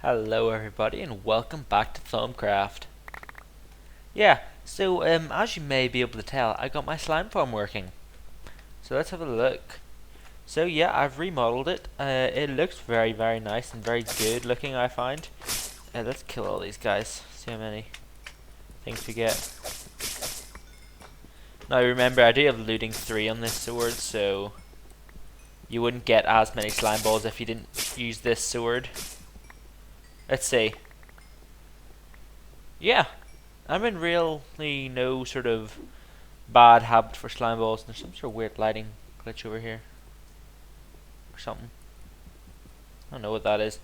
Hello everybody and welcome back to Thaumcraft. As you may be able to tell, I got my slime farm working. So let's have a look. I've remodeled it. It looks very nice and very good looking, I find. Let's kill all these guys. See how many things we get. Now remember, I do have looting 3 on this sword, so you wouldn't get as many slime balls if you didn't use this sword. Let's see. Yeah, I'm in really no sort of bad habit for slime balls. There's some sort of weird lighting glitch over here or something. I don't know what that is.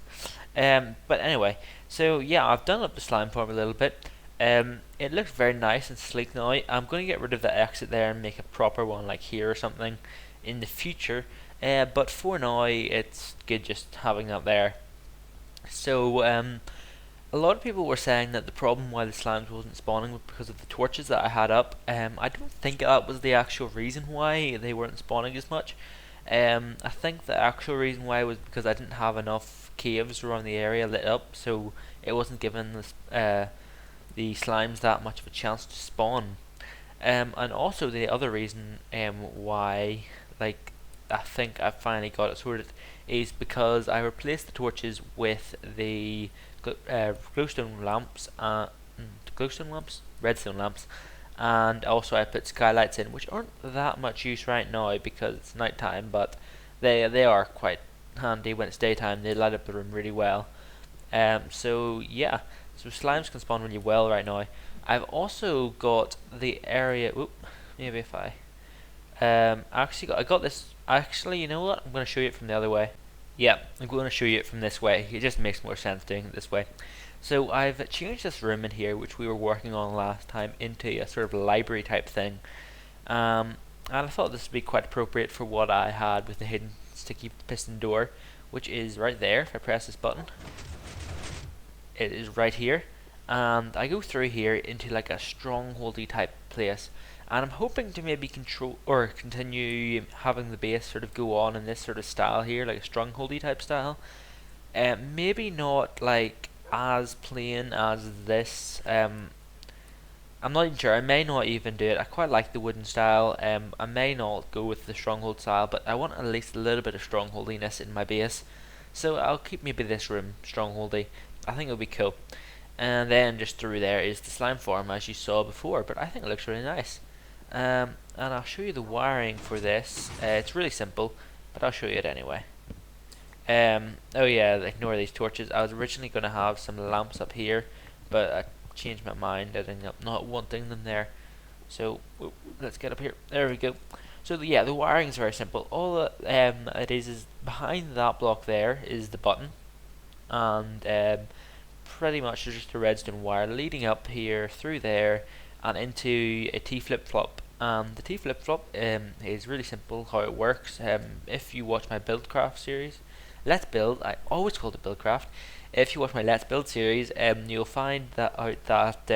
But anyway, I've done up the slime farm a little bit. It looks very nice and sleek now. I'm going to get rid of the exit there and make a proper one like here or something in the future. But for now, it's good just having that there. A lot of people were saying that the problem why the slimes wasn't spawning was because of the torches that I had up. I don't think that was the actual reason why they weren't spawning as much. I think the actual reason why was because I didn't have enough caves around the area lit up, so it wasn't giving the slimes that much of a chance to spawn. And also the other reason why, I think I finally got it sorted, is because I replaced the torches with the glowstone lamps, redstone lamps, and also I put skylights in, which aren't that much use right now because it's night time, but they are quite handy when it's daytime. They light up the room really well. So slimes can spawn really well right now. I've also got the area. Maybe if I I got this. Actually, you know what? I'm going to show you it from the other way. Yeah, I'm going to show you it from this way. It just makes more sense doing it this way. So I've changed this room in here, which we were working on last time, into a sort of library type thing. And I thought this would be quite appropriate for what I had with the hidden sticky piston door, which is right there. If I press this button, it is right here. And I go through here into like a strongholdy type place. And I'm hoping to maybe control or continue having the base sort of go on in this sort of style here, like a strongholdy type style. Maybe not like as plain as this. I'm not even sure. I may not even do it. I quite like the wooden style. I may not go with the stronghold style, but I want at least a little bit of strongholdiness in my base. So I'll keep maybe this room strongholdy. I think it'll be cool. And then just through there is the slime farm as you saw before, but I think it looks really nice. And I'll show you the wiring for this. It's really simple, but I'll show you it anyway. Oh yeah, ignore these torches. I was originally going to have some lamps up here, but I changed my mind. I ended up not wanting them there. So let's get up here. There we go. So the wiring is very simple. All it is behind that block there is the button, and pretty much there's just a redstone wire leading up here through there and into a T flip-flop. The T flip-flop is really simple how it works. If you watch my Buildcraft series, Let's Build, I always call it Buildcraft. If you watch my Let's Build series, you'll find that out that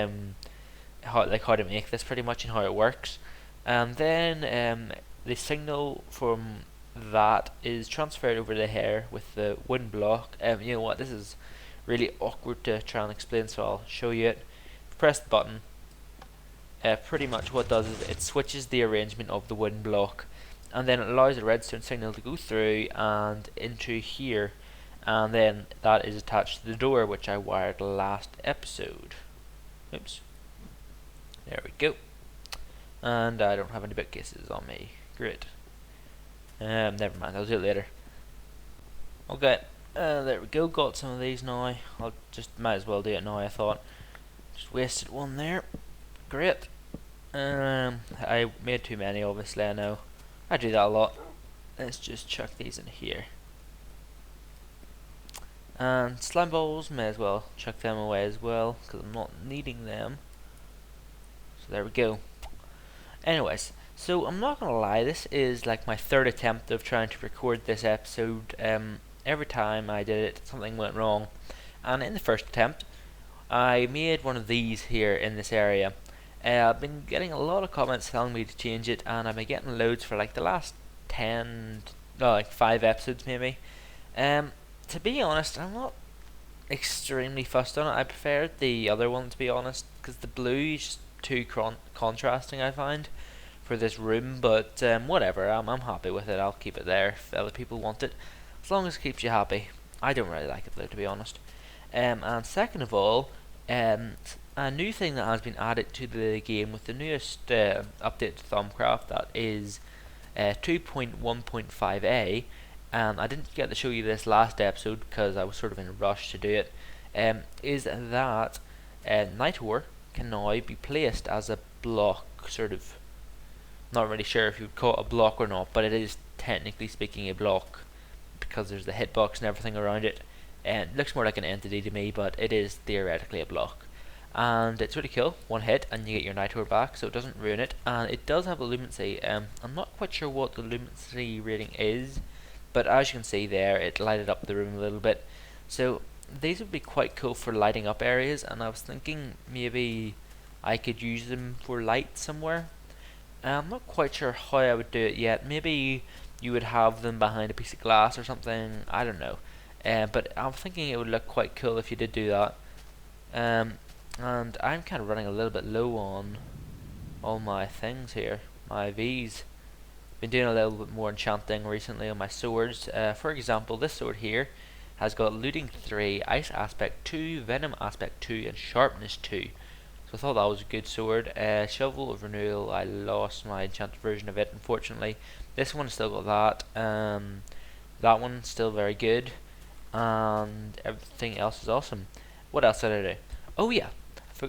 how to make this pretty much and how it works. And then the signal from that is transferred over to here with the wooden block. You know what? This is really awkward to try and explain, so I'll show you it. Press the button. Pretty much what it does is it switches the arrangement of the wooden block, and then it allows the redstone signal to go through and into here, and then that is attached to the door which I wired last episode. Oops. There we go. And I don't have any bookcases on me. Great. Never mind, I'll do it later. Okay, there we go, got some of these now. I'll just might as well do it now, I thought. Just wasted one there. Great. I made too many, obviously, I know. I do that a lot. Let's just chuck these in here. And slime balls, may as well chuck them away as well, because I'm not needing them. So there we go. Anyways, so I'm not gonna lie, this is like my third attempt of trying to record this episode. Every time I did it, something went wrong. And in the first attempt, I made one of these here in this area. I've been getting a lot of comments telling me to change it, and I've been getting loads for like the last 5 episodes maybe. To be honest, I'm not extremely fussed on it. I prefer the other one, to be honest, because the blue is just too contrasting, I find, for this room. But whatever, I'm happy with it. I'll keep it there if other people want it, as long as it keeps you happy. I don't really like it though, to be honest. And second of all, a new thing that has been added to the game with the newest update to Thaumcraft, that is 2.1.5a. I didn't get to show you this last episode because I was sort of in a rush to do it. Is that Night Ore can now be placed as a block, sort of. Not really sure if you would call it a block or not, but it is technically speaking a block because there's the hitbox and everything around it. And it looks more like an entity to me, but it is theoretically a block. And it's really cool. One hit and you get your Night Ore back, so it doesn't ruin it. And it does have a lumency. I'm not quite sure what the lumency rating is, but as you can see there, it lighted up the room a little bit. So these would be quite cool for lighting up areas, and I was thinking maybe I could use them for light somewhere. I'm not quite sure how I would do it yet. Maybe you would have them behind a piece of glass or something. I don't know. But I'm thinking it would look quite cool if you did do that. And I'm kind of running a little bit low on all my things here. My V's. Been doing a little bit more enchanting recently on my swords. For example, this sword here has got looting 3, ice aspect 2, venom aspect 2, and sharpness 2. So I thought that was a good sword. Shovel of renewal, I lost my enchanted version of it, unfortunately. This one still got that. That one's still very good. And everything else is awesome. What else did I do? Oh yeah,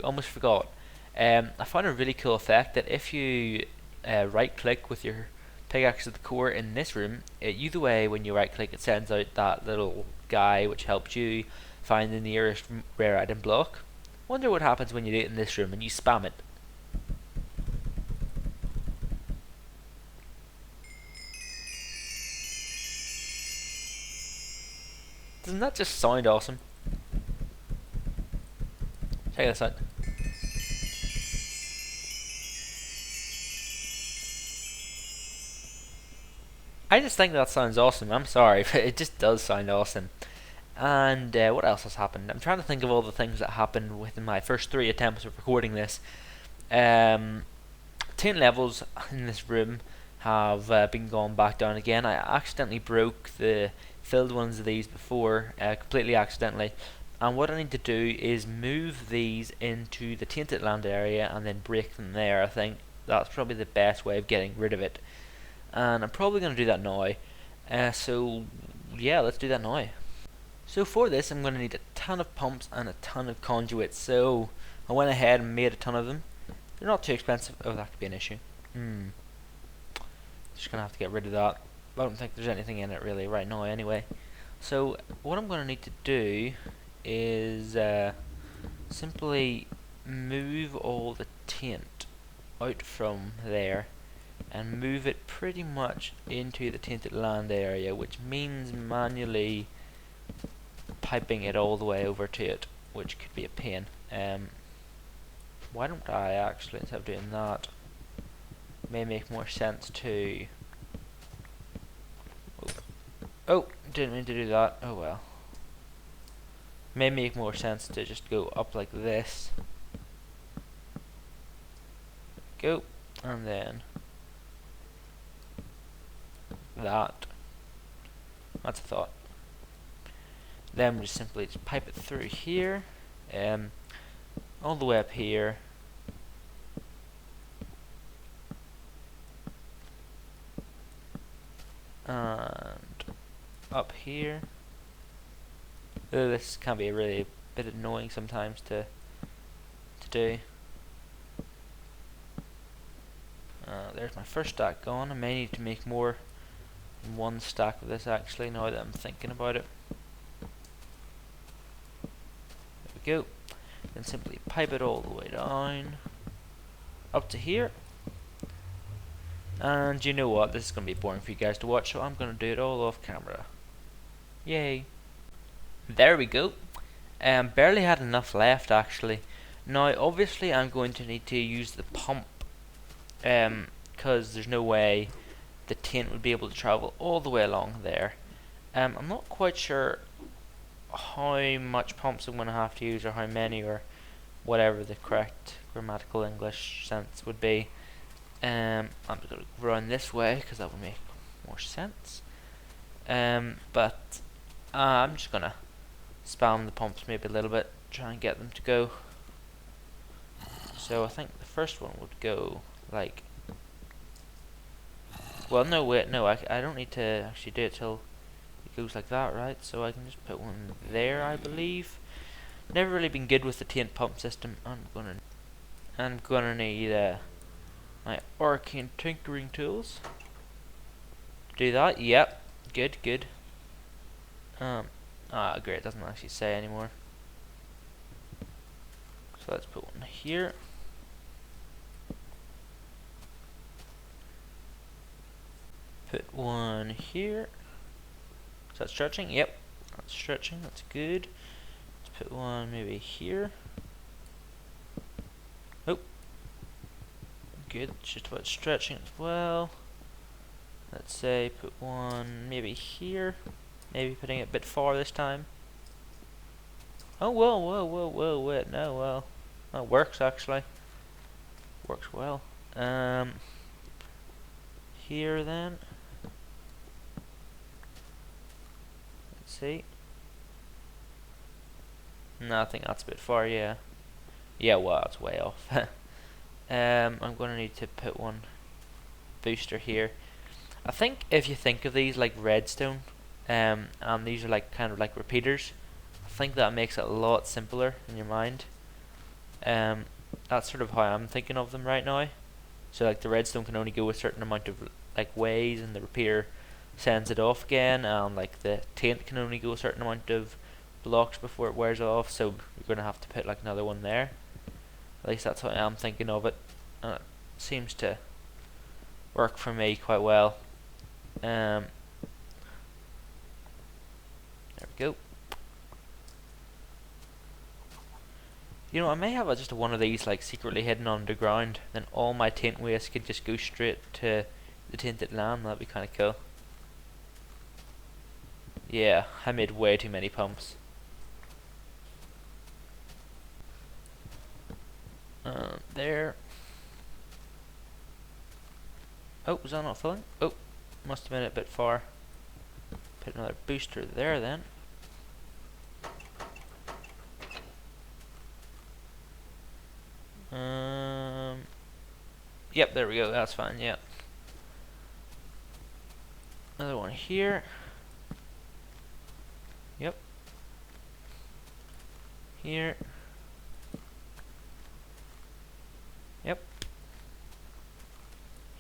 almost forgot. I found a really cool effect that if you right click with your pickaxe at the core in this room, either way when you right click it sends out that little guy which helps you find the nearest rare item block. Wonder what happens when you do it in this room and you spam it. Doesn't that just sound awesome? Check this out. I just think that sounds awesome. I'm sorry, but it just does sound awesome. And what else has happened? I'm trying to think of all the things that happened within my first 3 attempts of recording this. 10 levels in this room have been gone back down again. I accidentally broke the filled ones of these before, completely accidentally. And what I need to do is move these into the Tainted Land area and then break them there. I think that's probably the best way of getting rid of it. And I'm probably going to do that now. So yeah, let's do that now. So for this I'm going to need a ton of pumps and a ton of conduits. So I went ahead and made a ton of them. They're not too expensive. Oh, that could be an issue. Just going to have to get rid of that. I don't think there's anything in it really right now anyway. So what I'm going to need to do is simply move all the taint out from there and move it pretty much into the Tainted Land area, which means manually piping it all the way over to it, which could be a pain. Why don't I actually, instead of doing that, may make more sense to... Oh, didn't mean to do that. Oh well. May make more sense to just go up like this. Go, and then that. That's a thought. Then we just simply just pipe it through here, all the way up here, and up here. This can be a really bit annoying sometimes to do. There's my first stack gone. I may need to make more than one stack of this actually, now that I'm thinking about it. There we go. Then simply pipe it all the way down up to here. And you know what, this is going to be boring for you guys to watch, so I'm going to do it all off camera. Yay. There we go. Barely had enough left actually. Now obviously I'm going to need to use the pump, because there's no way the taint would be able to travel all the way along there. I'm not quite sure how much pumps I'm going to have to use, or how many, or whatever the correct grammatical English sense would be. I'm just going to run this way because that would make more sense. But I'm just going to spam the pumps maybe a little bit, try and get them to go. So I think the first one would go like, well, no, wait, no, I don't need to actually do it till it goes like that, right? So I can just put one there, I believe. Never really been good with the taint pump system. I'm gonna need my arcane tinkering tools. Do that. Yep. Good. Good. Great. It doesn't actually say anymore. So let's put one here. Put one here. Is that stretching? Yep. That's stretching. That's good. Let's put one maybe here. Oh. Good. Just about stretching as well. Let's say put one maybe here. Maybe putting it a bit far this time. Oh, whoa, wait, no, well, that works actually. Works well. Here then. Let's see. No, I think that's a bit far, yeah. Yeah, well, it's way off. I'm gonna need to put one booster here. I think if you think of these like redstone, and these are like kind of like repeaters, I think that makes it a lot simpler in your mind. That's sort of how I'm thinking of them right now. So like the redstone can only go a certain amount of like ways, and the repeater sends it off again, and like the taint can only go a certain amount of blocks before it wears off. So you're gonna have to put like another one there. At least that's how I'm thinking of it. It seems to work for me quite well. There we go. You know, I may have just one of these like secretly hidden underground. Then all my taint waste could just go straight to the tainted land. That'd be kind of cool. Yeah, I made way too many pumps. There. Oh, was that not filling? Oh, must have been a bit far. Put another booster there then. Yep, there we go. That's fine. Yep. Another one here. Yep. Here. Yep.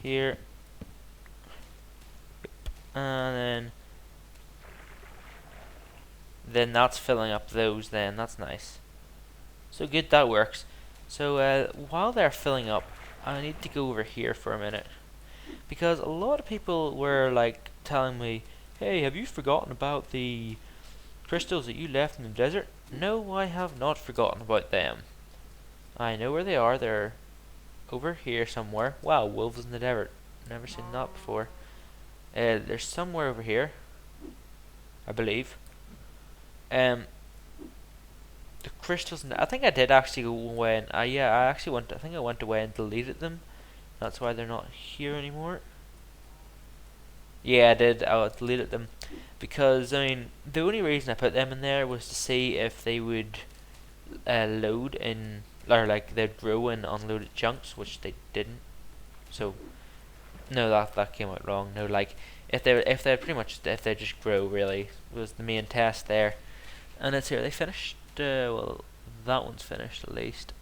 Here. And then that's filling up those. Then that's nice. So good, that works. So while they're filling up, I need to go over here for a minute, because a lot of people were like telling me, "Hey, have you forgotten about the crystals that you left in the desert?" No, I have not forgotten about them. I know where they are. They're over here somewhere. Wow, wolves in the desert. Never seen that before. They're somewhere over here, I believe. The crystals. I think I did actually go away, and yeah, I actually went. I think I went away and deleted them. That's why they're not here anymore. Yeah, I did. I deleted them because I mean the only reason I put them in there was to see if they would load in, or like they'd grow in unloaded chunks, which they didn't. So no, that came out wrong. No, like if they pretty much if they just grow really was the main test there, and it's here. They finished. Well, that one's finished at least.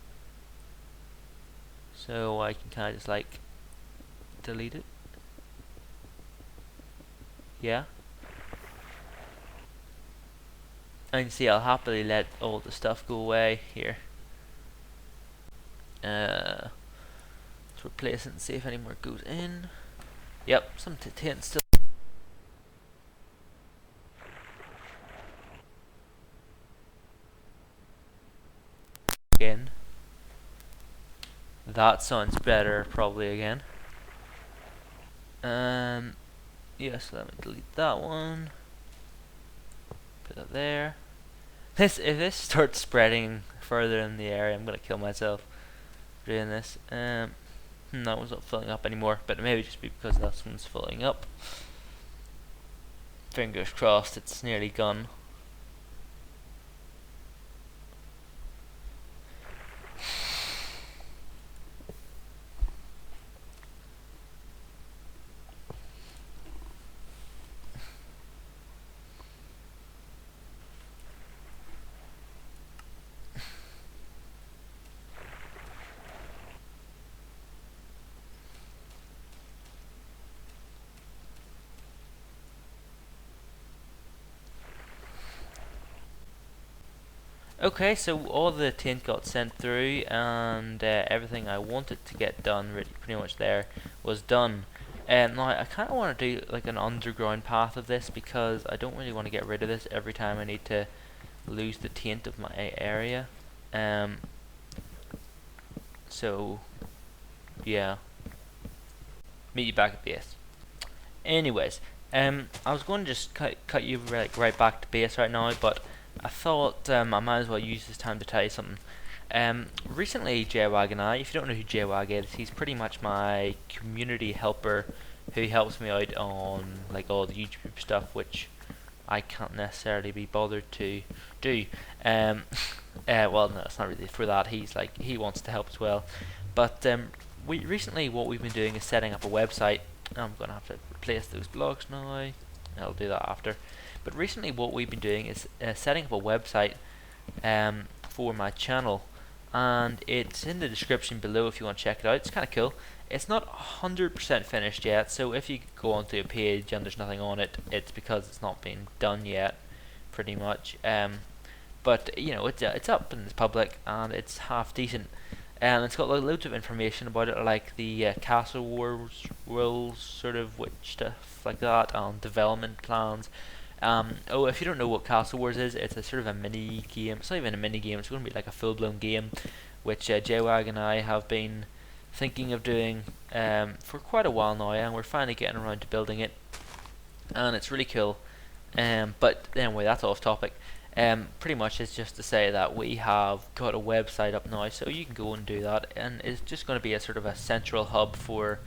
So I can kind of just like delete it. Yeah. And see, I'll happily let all the stuff go away here. Let's replace it and see if any more goes in. Yep, some tin still. Again. That sounds better, probably again. Yes, let me delete that one. Put that there. If this starts spreading further in the area, I'm gonna kill myself doing this. That one's not filling up anymore, but maybe just because that one's filling up. Fingers crossed, it's nearly gone. Okay, so all the tint got sent through, and everything I wanted to get done, really, pretty much there, was done. Now I kind of want to do like an underground path of this because I don't really want to get rid of this every time I need to lose the taint of my area. So yeah, meet you back at base. Anyways, I was going to just cut you right back to base right now, but I thought I might as well use this time to tell you something. Recently, JWAG and I, if you don't know who JWAG is, he's pretty much my community helper who helps me out on like all the YouTube stuff, which I can't necessarily be bothered to do. Well, no, it's not really for that. He wants to help as well. But recently, what we've been doing is setting up a website. I'm gonna have to replace those blocks now. I'll do that after. But recently, what we've been doing is setting up a website for my channel, and it's in the description below if you want to check it out. It's kind of cool. It's not 100% finished yet, so if you go onto a page and there's nothing on it, it's because it's not been done yet, pretty much. But you know, it's up and it's public and it's half decent, and it's got loads of information about it, like the Castle Wars rules, sort of which stuff like that, and development plans. Oh, if you don't know what Castle Wars is, it's a sort of a mini game. It's not even a mini game. It's going to be like a full-blown game, which JWAG and I have been thinking of doing for quite a while now, and we're finally getting around to building it, and it's really cool. But anyway, that's off topic. Pretty much it's just to say that we have got a website up now, so you can go and do that, and it's just going to be a sort of a central hub for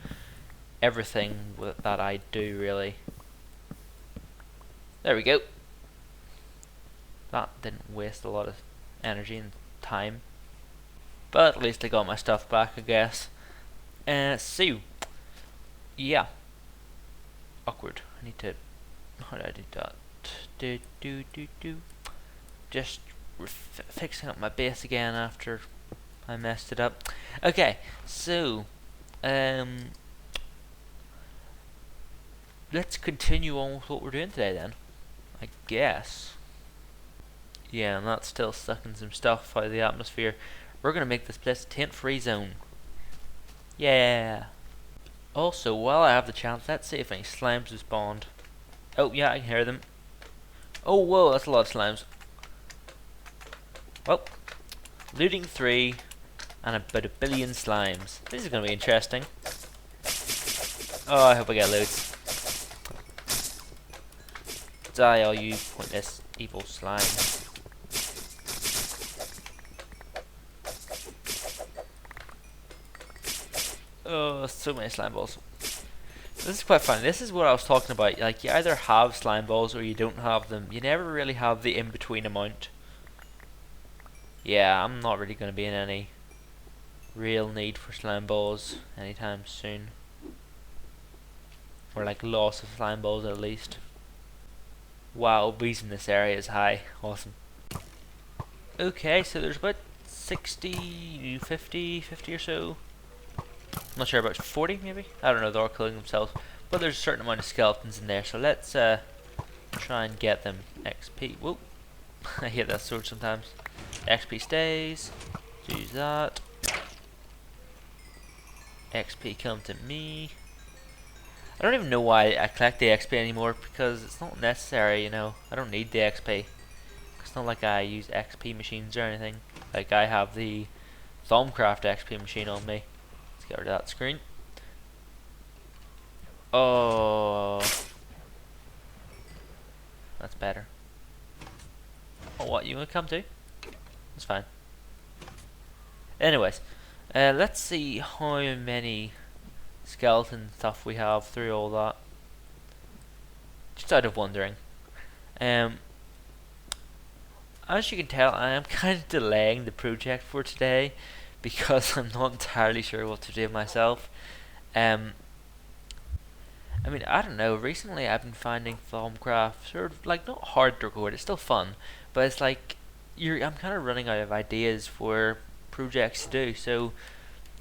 everything that I do, really. There we go. That didn't waste a lot of energy and time, but at least I got my stuff back, I guess. So yeah, awkward. I need to. How do I do that? Just fixing up my base again after I messed it up. Okay, so let's continue on with what we're doing today then, I guess. Yeah, and that's still sucking some stuff out of the atmosphere. We're gonna make this place a taint-free zone. Yeah. Also, while I have the chance, let's see if any slimes have spawned. Oh yeah, I can hear them. Oh whoa, that's a lot of slimes. Well, looting 3 and about 1 billion slimes. This is going to be interesting. Oh, I hope I get loads. Die, all you pointless evil slime. Oh, so many slime balls. This is quite funny. This is what I was talking about. Like, you either have slime balls or you don't have them. You never really have the in-between amount. Yeah, I'm not really going to be in any real need for slime balls anytime soon. Or like loss of slime balls at least. Wow, bees in this area is high. Awesome. Okay, so there's about 60, 50 or so. I'm not sure, about 40 maybe? I don't know, they're all killing themselves. But there's a certain amount of skeletons in there, so let's try and get them. XP. Whoa. I hate that sword sometimes. XP stays. Use that. XP come to me. I don't even know why I collect the XP anymore, because it's not necessary, you know. I don't need the XP. It's not like I use XP machines or anything. Like, I have the Thaumcraft XP machine on me. Let's get rid of that screen. Oh, that's better. Oh, what, you want to come too? That's fine. Anyways, let's see how many skeleton stuff we have through all that. Just out of wondering. Um, as you can tell, I am kind of delaying the project for today because I'm not entirely sure what to do myself. Um, I mean, I don't know. Recently, I've been finding Thaumcraft sort of like not hard to record. It's still fun, but it's like I'm kind of running out of ideas for projects to do. So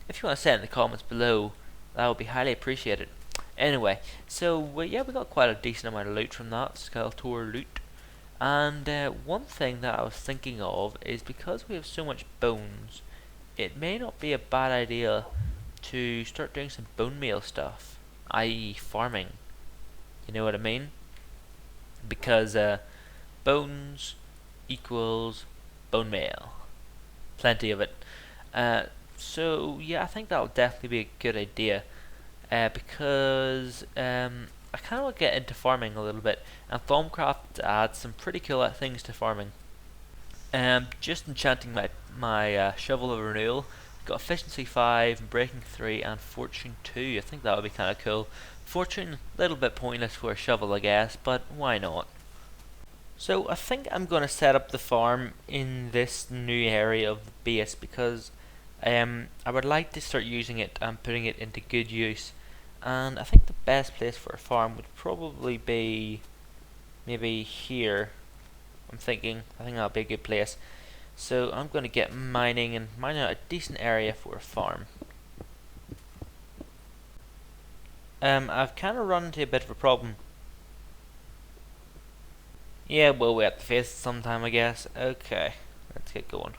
if you want to say it in the comments below, that would be highly appreciated. Anyway, so yeah, we got quite a decent amount of loot from that Skeletor loot. And one thing that I was thinking of is because we have so much bones, it may not be a bad idea to start doing some bone meal stuff, i.e. farming. You know what I mean? Because bones equals bone meal. Plenty of it. So yeah, I think that'll definitely be a good idea. Because I kind of want to get into farming a little bit, and Thaumcraft adds some pretty cool things to farming. Just enchanting my shovel of renewal. Got efficiency 5, breaking 3, and fortune 2. I think that would be kind of cool. Fortune, a little bit pointless for a shovel, I guess, but why not? So I think I'm going to set up the farm in this new area of the base because I would like to start using it and putting it into good use. And I think the best place for a farm would probably be maybe here. I think that'll be a good place. So I'm going to get mining and mine out a decent area for a farm. I've kind of run into a bit of a problem. Yeah, well, we have to face it sometime, I guess. Okay, let's get going.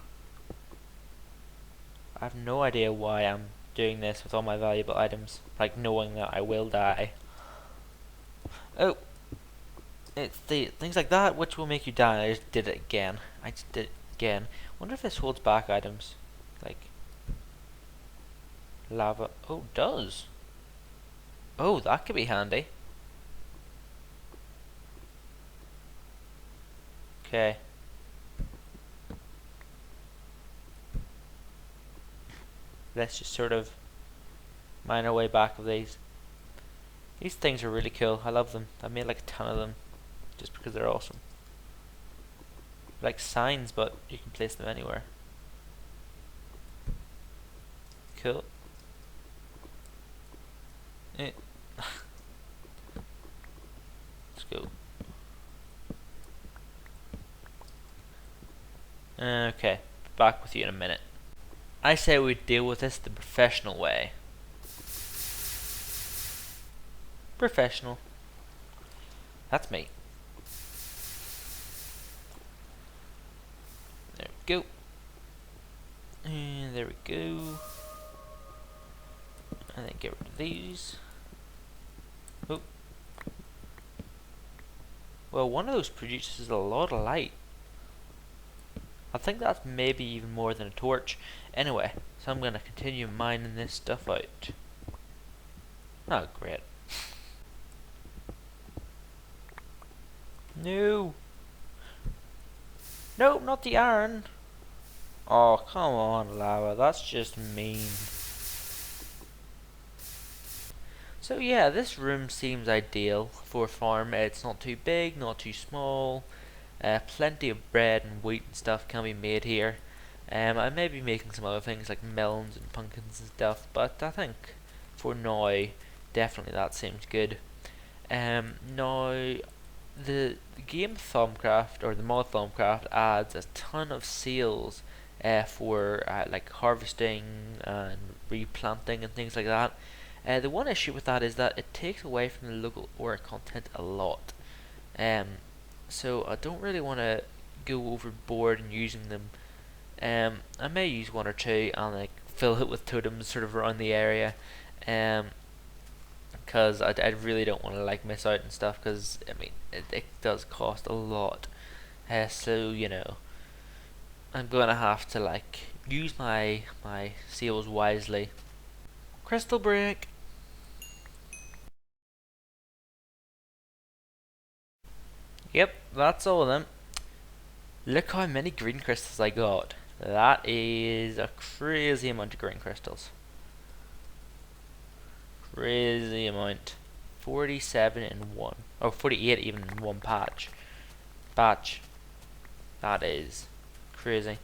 I have no idea why I'm doing this with all my valuable items, like knowing that I will die. Oh, it's the things like that which will make you die. I just did it again. I just did it again. Wonder if this holds back items, like lava. Oh, it does. Oh, that could be handy. Okay. Let's just sort of mine our way back of these. These things are really cool. I love them. I made like a ton of them just because they're awesome. They're like signs, but you can place them anywhere. Cool. Let's go. Okay, back with you in a minute. I say we deal with this the professional way. Professional. That's me. There we go. And there we go. And then get rid of these. Oh. Well, one of those produces a lot of light. I think that's maybe even more than a torch. Anyway, so I'm going to continue mining this stuff out. Oh, great. No! Nope, not the iron! Oh, come on, lava, that's just mean. So yeah, this room seems ideal for a farm. It's not too big, not too small. Plenty of bread and wheat and stuff can be made here. I may be making some other things like melons and pumpkins and stuff, but I think for now, definitely that seems good. Now, the game Thaumcraft, or the mod Thaumcraft, adds a ton of seals for like harvesting and replanting and things like that. The one issue with that is that it takes away from the local ore content a lot. So I don't really want to go overboard in using them. I may use one or two and like fill it with totems sort of around the area. Because I really don't want to like miss out and stuff, because I mean it does cost a lot. So you know, I'm gonna have to like use my seals wisely. Crystal brick. Yep, that's all of them. Look how many green crystals I got. That is a crazy amount of green crystals. Crazy amount. 47 in one. Oh, 48 even in one batch. That is crazy.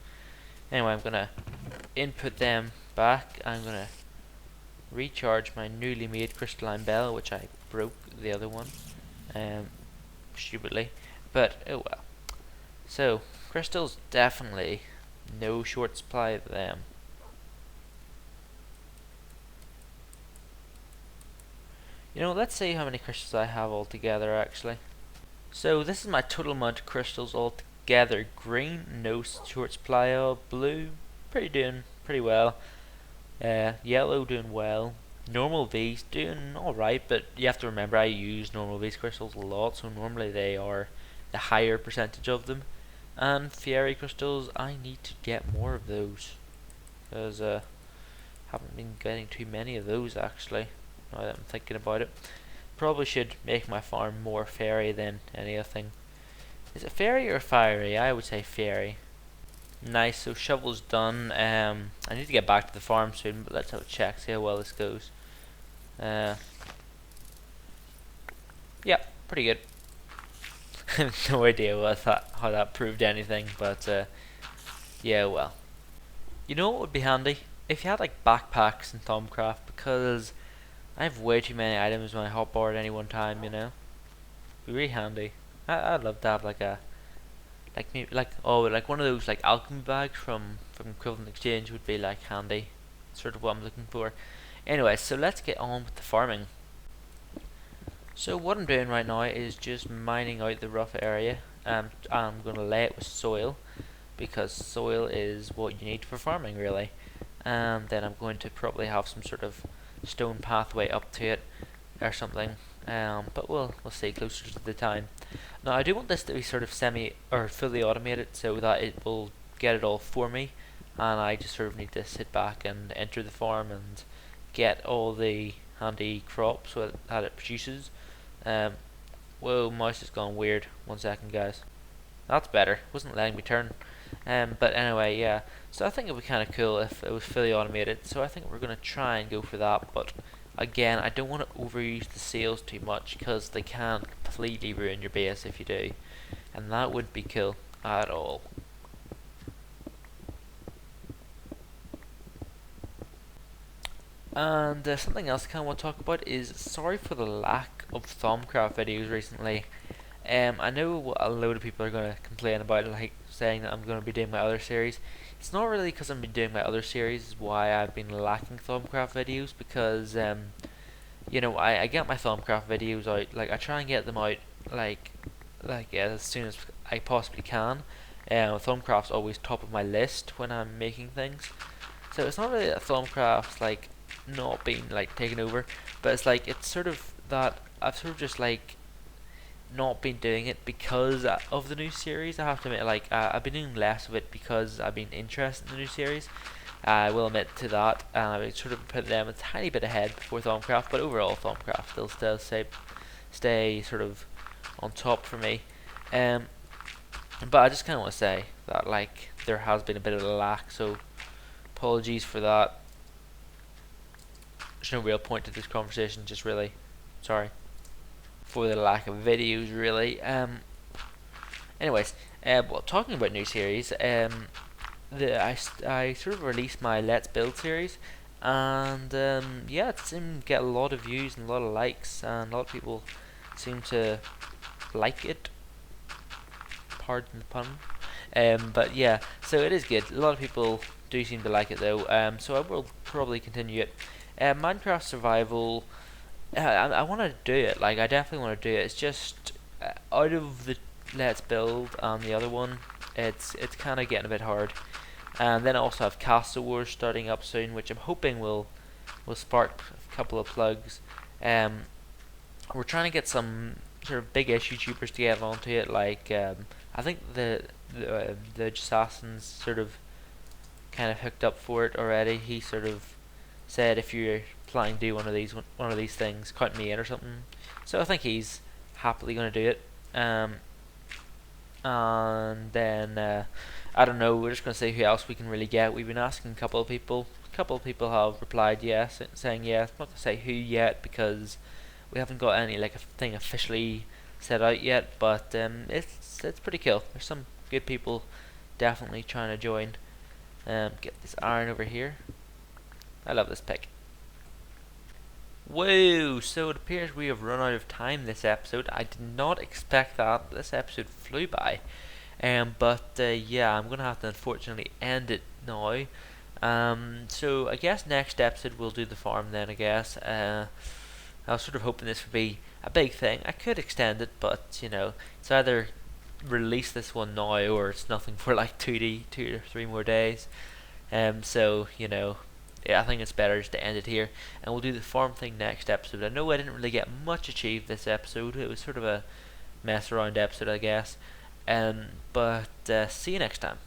Anyway, I'm gonna input them back. I'm gonna recharge my newly made crystalline bell, which I broke the other one, stupidly. But oh well. So crystals, definitely no short supply of them. You know, let's see how many crystals I have altogether actually. So this is my total amount of crystals altogether. Green, no short supply of. Blue, doing pretty well. Yellow, doing well. Normal V's doing alright, but you have to remember I use normal V's crystals a lot, so normally they are the higher percentage of them. And fairy crystals, I need to get more of those, because haven't been getting too many of those actually, now that I'm thinking about it. Probably should make my farm more fairy than anything. Is it fairy or fiery? I would say fairy. Nice, so shovel's done. I need to get back to the farm soon, but let's have a check, see how well this goes. Yeah, pretty good. I have no idea how that proved anything, but yeah, well. You know what would be handy? If you had like backpacks in Thaumcraft, because I have way too many items when I hotbar at any one time, you know? Be really handy. I'd love to have like a like one of those like alchemy bags from Equivalent Exchange would be like handy. Sort of what I'm looking for. Anyway, so let's get on with the farming. So what I'm doing right now is just mining out the rough area. I'm gonna lay it with soil, because soil is what you need for farming really. And then I'm going to probably have some sort of stone pathway up to it or something. But we'll see closer to the time. Now I do want this to be sort of semi or fully automated, so that it will get it all for me, and I just sort of need to sit back and enter the farm and get all the handy crops that it produces. Whoa, mouse has gone weird. 1 second, guys. That's better. Wasn't letting me turn. But anyway, yeah. So I think it would be kind of cool if it was fully automated. So I think we're gonna try and go for that. But again, I don't want to overuse the sails too much, because they can completely ruin your base if you do, and that wouldn't be cool at all. And something else I kind of want to talk about is, sorry for the lack of Thaumcraft videos recently. I know a load of people are going to complain about it, like saying that I'm going to be doing my other series. It's not really because I'm doing my other series is why I've been lacking Thaumcraft videos, because you know, I get my Thaumcraft videos out, like I try and get them out like as soon as I possibly can. Thaumcraft's always top of my list when I'm making things. So it's not really that Thaumcraft's like not being like taken over, but it's like it's sort of that I've sort of just like not been doing it because of the new series. I have to admit, like I've been doing less of it because I've been interested in the new series. I will admit to that, and I've sort of put them a tiny bit ahead before Thaumcraft, but overall Thaumcraft will still stay sort of on top for me. But I just kind of want to say that like there has been a bit of a lack, so apologies for that. There's no real point to this conversation, just really sorry for the lack of videos, really. Anyways, well, talking about new series, I sort of released my Let's Build series, and yeah, it seemed to get a lot of views and a lot of likes, and a lot of people seem to like it. Pardon the pun. But yeah, so it is good. A lot of people do seem to like it though. So I will probably continue it. Minecraft Survival. I want to do it. Like I definitely want to do it. It's just out of the Let's Build and the other one, it's kind of getting a bit hard. And then I also have Castle Wars starting up soon, which I'm hoping will spark a couple of plugs. We're trying to get some sort of big-ish YouTubers to get onto it. Like I think the Assassin's sort of kind of hooked up for it already. He sort of said, if you're planning to do one of these things, count me in or something. So I think he's happily going to do it. And And then I don't know. We're just gonna see who else we can really get. We've been asking a couple of people. A couple of people have replied yes, saying yes. I'm not gonna say who yet because we haven't got any like a thing officially set out yet. But it's pretty cool. There's some good people definitely trying to join. Get this iron over here. I love this pick. Whoa, so it appears we have run out of time this episode. I did not expect that. This episode flew by. But yeah, I'm gonna have to unfortunately end it now. So I guess next episode we'll do the farm then. I guess. I was sort of hoping this would be a big thing. I could extend it, but you know, it's either release this one now or it's nothing for like 2 or 3 more days. So you know, yeah, I think it's better just to end it here, and we'll do the farm thing next episode. I know I didn't really get much achieved this episode. It was sort of a mess around episode, I guess. But see you next time.